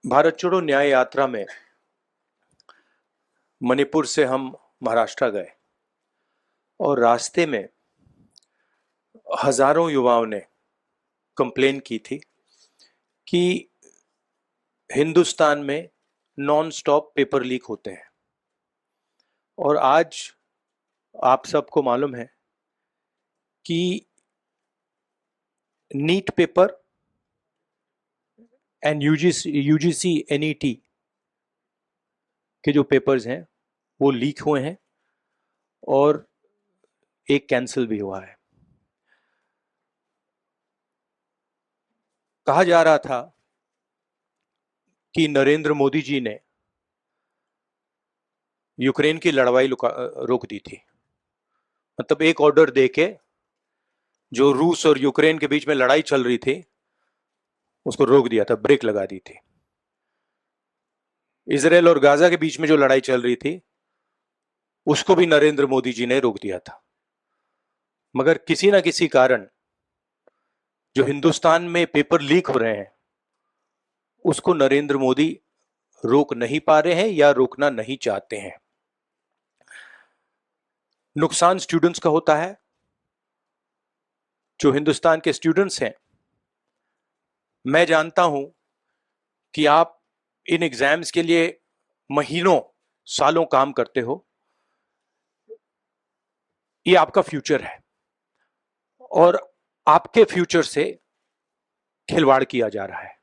भारत छोड़ो न्याय यात्रा में मणिपुर से हम महाराष्ट्र गए और रास्ते में हजारों युवाओं ने कंप्लेन की थी कि हिंदुस्तान में नॉन स्टॉप पेपर लीक होते हैं। और आज आप सबको मालूम है कि NEET paper and UGC NET के जो पेपर्स हैं वो लीक हुए हैं और एक कैंसिल भी हुआ है। कहा जा रहा था कि नरेंद्र मोदी जी ने यूक्रेन की लड़ाई रोक दी थी। मतलब एक ऑर्डर देके जो रूस और यूक्रेन के बीच में लड़ाई चल रही थी उसको रोक दिया था, ब्रेक लगा दी थी। इजराइल और गाजा के बीच में जो लड़ाई चल रही थी उसको भी नरेंद्र मोदी जी ने रोक दिया था। मगर किसी ना किसी कारण जो हिंदुस्तान में पेपर लीक हो रहे हैं उसको नरेंद्र मोदी रोक नहीं पा रहे हैं या रोकना नहीं चाहते हैं। नुकसान स्टूडेंट्स का होता है। जो हिंदुस्तान के स्टूडेंट्स हैं, मैं जानता हूं कि आप इन एग्जाम्स के लिए महीनों सालों काम करते हो। ये आपका फ्यूचर है और आपके फ्यूचर से खिलवाड़ किया जा रहा है।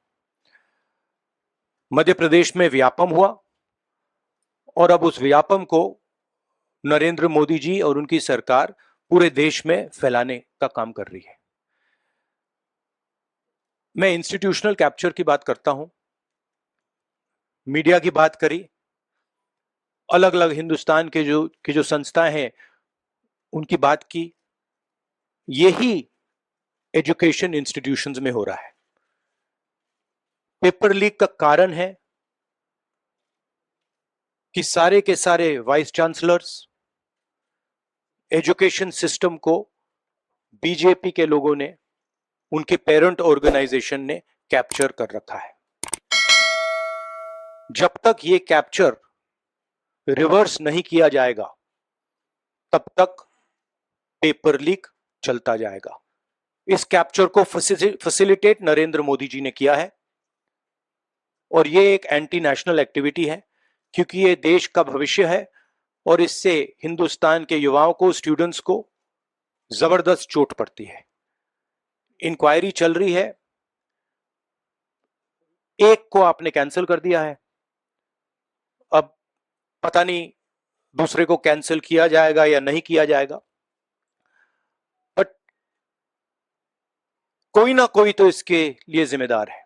मध्य प्रदेश में व्यापम हुआ और अब उस व्यापम को नरेंद्र मोदी जी और उनकी सरकार पूरे देश में फैलाने का काम कर रही है। मैं इंस्टीट्यूशनल कैप्चर की बात करता हूं, मीडिया की बात करी, अलग अलग हिंदुस्तान के जो संस्थाएं हैं उनकी बात की। यही एजुकेशन इंस्टीट्यूशंस में हो रहा है। पेपर लीक का कारण है कि सारे के सारे वाइस चांसलर्स, एजुकेशन सिस्टम को बीजेपी के लोगों ने, उनके पेरेंट ऑर्गेनाइजेशन ने कैप्चर कर रखा है। जब तक ये कैप्चर रिवर्स नहीं किया जाएगा तब तक पेपर लीक चलता जाएगा। इस कैप्चर को फैसिलिटेट नरेंद्र मोदी जी ने किया है और ये एक एंटी नेशनल एक्टिविटी है क्योंकि ये देश का भविष्य है और इससे हिंदुस्तान के युवाओं को, स्टूडेंट्स को जबरदस्त चोट पड़ती है। इंक्वायरी चल रही है, एक को आपने कैंसिल कर दिया है, अब पता नहीं दूसरे को कैंसिल किया जाएगा या नहीं किया जाएगा, बट कोई ना कोई तो इसके लिए जिम्मेदार है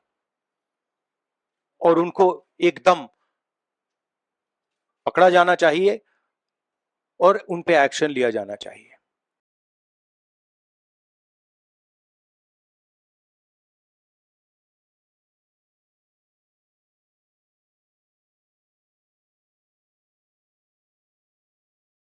और उनको एकदम पकड़ा जाना चाहिए और उन पे एक्शन लिया जाना चाहिए।